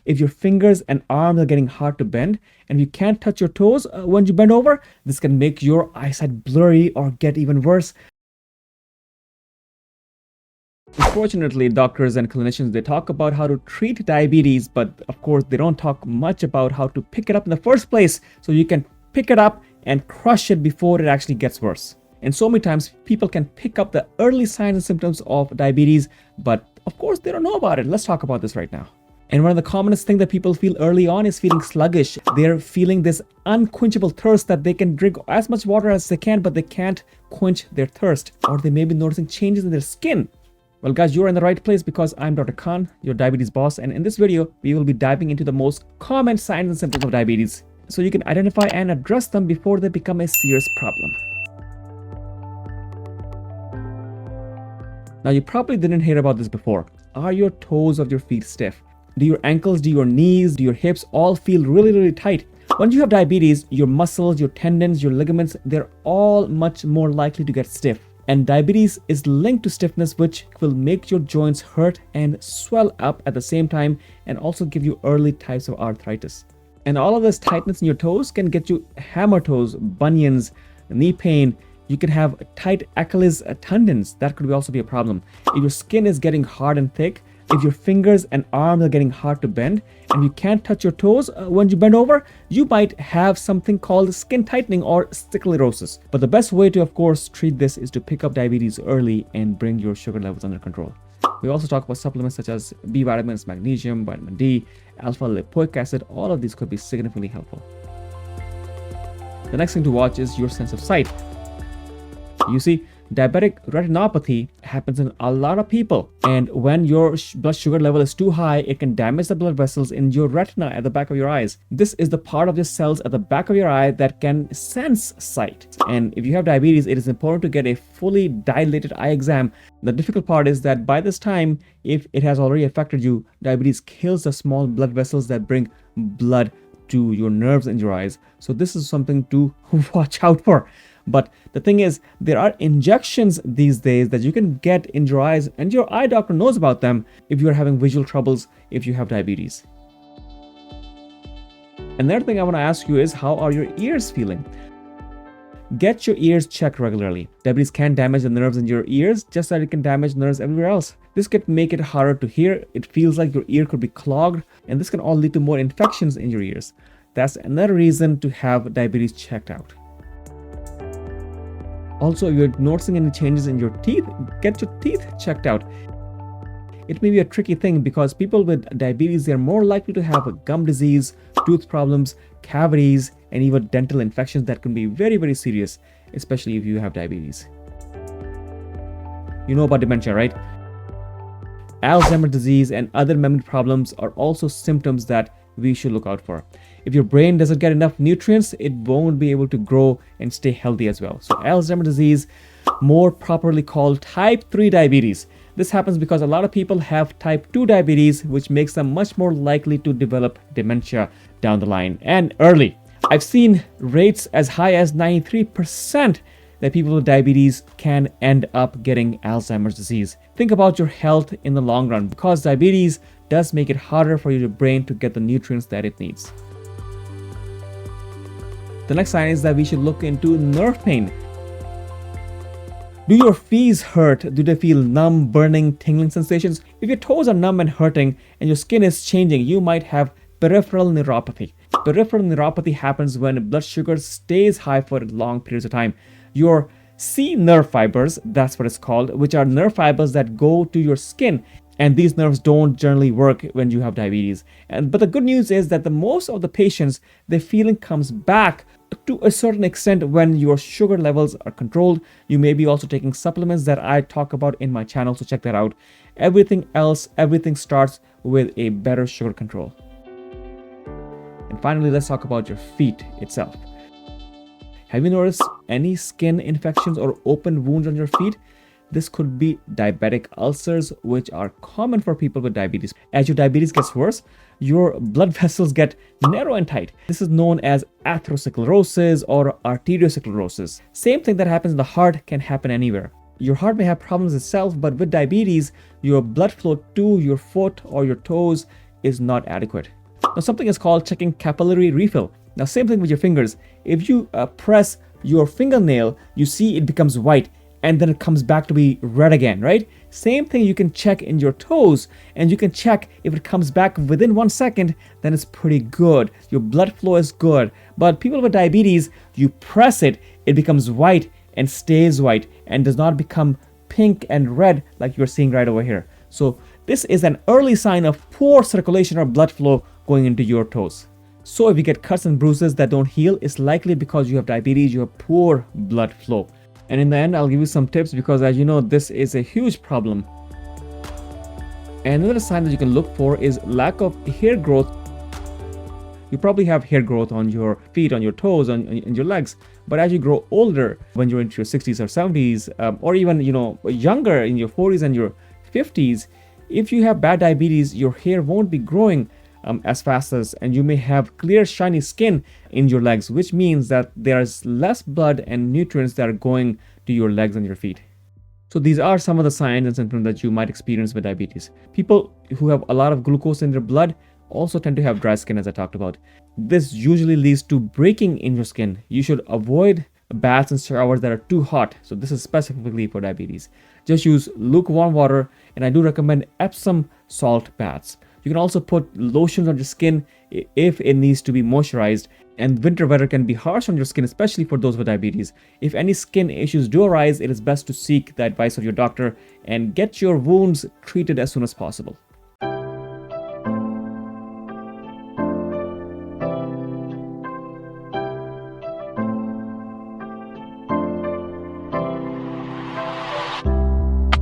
If your fingers and arms are getting hard to bend and you can't touch your toes when you bend over, this can make your eyesight blurry or get even worse. Unfortunately, doctors and clinicians, they talk about how to treat diabetes, but of course they don't talk much about how to pick it up in the first place so you can pick it up and crush it before it actually gets worse. And so many times people can pick up the early signs and symptoms of diabetes, but of course they don't know about it. Let's talk about this right now. And one of the commonest things that people feel early on is feeling sluggish. They're feeling this unquenchable thirst that they can drink as much water as they can, but they can't quench their thirst. Or they may be noticing changes in their skin. Well guys, you're in the right place because I'm Dr. Khan, your diabetes boss, and in this video, we will be diving into the most common signs and symptoms of diabetes so you can identify and address them before they become a serious problem. Now you probably didn't hear about this before. Are your toes of your feet stiff? Do your ankles, do your knees, do your hips all feel really tight? When you have diabetes, your muscles, your tendons, your ligaments, they're all much more likely to get stiff. And diabetes is linked to stiffness, which will make your joints hurt and swell up at the same time and also give you early types of arthritis. And all of this tightness in your toes can get you hammer toes, bunions, knee pain. You can have tight Achilles tendons. That could also be a problem. If your skin is getting hard and thick, if your fingers and arms are getting hard to bend and you can't touch your toes when you bend over, you might have something called skin tightening or sclerosis. But the best way to, of course, treat this is to pick up diabetes early and bring your sugar levels under control. We also talk about supplements such as B vitamins, magnesium, vitamin D, alpha lipoic acid. All of these could be significantly helpful. The next thing to watch is your sense of sight. You see, diabetic retinopathy happens in a lot of people, and when your blood sugar level is too high, it can damage the blood vessels in your retina at the back of your eyes. This is the part of the cells at the back of your eye that can sense sight. And if you have diabetes, it is important to get a fully dilated eye exam. The difficult part is that by this time, if it has already affected you, diabetes kills the small blood vessels that bring blood to your nerves in your eyes. So this is something to watch out for. But the thing is, there are injections these days that you can get in your eyes, and your eye doctor knows about them if you are having visual troubles, if you have diabetes. Another thing I want to ask you is, how are your ears feeling? Get your ears checked regularly. Diabetes can damage the nerves in your ears just as it can damage nerves everywhere else. This can make it harder to hear. It feels like your ear could be clogged, and this can all lead to more infections in your ears. That's another reason to have diabetes checked out. Also, if you're noticing any changes in your teeth, get your teeth checked out. It may be a tricky thing because people with diabetes, they're more likely to have gum disease, tooth problems, cavities, and even dental infections that can be very serious, especially if you have diabetes. You know about dementia, right? Alzheimer's disease and other memory problems are also symptoms that we should look out for. If your brain doesn't get enough nutrients, it won't be able to grow and stay healthy as well. So Alzheimer's disease, more properly called type 3 diabetes. This happens because a lot of people have type 2 diabetes, which makes them much more likely to develop dementia down the line and early. I've seen rates as high as 93% that people with diabetes can end up getting Alzheimer's disease. Think about your health in the long run, because diabetes does make it harder for your brain to get the nutrients that it needs. The next sign is that we should look into nerve pain. Do your feet hurt? Do they feel numb, burning, tingling sensations? If your toes are numb and hurting and your skin is changing, you might have peripheral neuropathy. Peripheral neuropathy happens when blood sugar stays high for long periods of time. Your C nerve fibers, that's what it's called, which are nerve fibers that go to your skin. And these nerves don't generally work when you have diabetes. But the good news is that most of the patients, their feeling comes back to a certain extent when your sugar levels are controlled. You may be also taking supplements that I talk about in my channel, so check that out. Everything starts with a better sugar control. And finally, let's talk about your feet itself. Have you noticed any skin infections or open wounds on your feet? This could be diabetic ulcers, which are common for people with diabetes. As your diabetes gets worse, your blood vessels get narrow and tight. This is known as atherosclerosis or arteriosclerosis. Same thing that happens in the heart can happen anywhere. Your heart may have problems itself, but with diabetes, your blood flow to your foot or your toes is not adequate. Now, something is called checking capillary refill. Now, same thing with your fingers. If you press your fingernail, you see it becomes white and then it comes back to be red again, right? Same thing you can check in your toes, and you can check if it comes back within 1 second, then it's pretty good. Your blood flow is good. But people with diabetes, you press it, it becomes white and stays white and does not become pink and red like you're seeing right over here. So this is an early sign of poor circulation or blood flow going into your toes. So if you get cuts and bruises that don't heal, it's likely because you have diabetes, you have poor blood flow. And in the end, I'll give you some tips because, as you know, this is a huge problem. Another sign that you can look for is lack of hair growth. You probably have hair growth on your feet, on your toes, on your legs. But as you grow older, when you're into your 60s or 70s, or even younger in your 40s and your 50s, if you have bad diabetes, your hair won't be growing as fast and you may have clear shiny skin in your legs, which means that there's less blood and nutrients that are going to your legs and your feet. So these are some of the signs and symptoms that you might experience with diabetes. People who have a lot of glucose in their blood also tend to have dry skin, as I talked about. This usually leads to breaking in your skin. You should avoid baths and showers that are too hot. So this is specifically for diabetes. Just use lukewarm water, and I do recommend Epsom salt baths. You can also put lotions on your skin if it needs to be moisturized, and winter weather can be harsh on your skin, especially for those with diabetes. If any skin issues do arise, it is best to seek the advice of your doctor and get your wounds treated as soon as possible.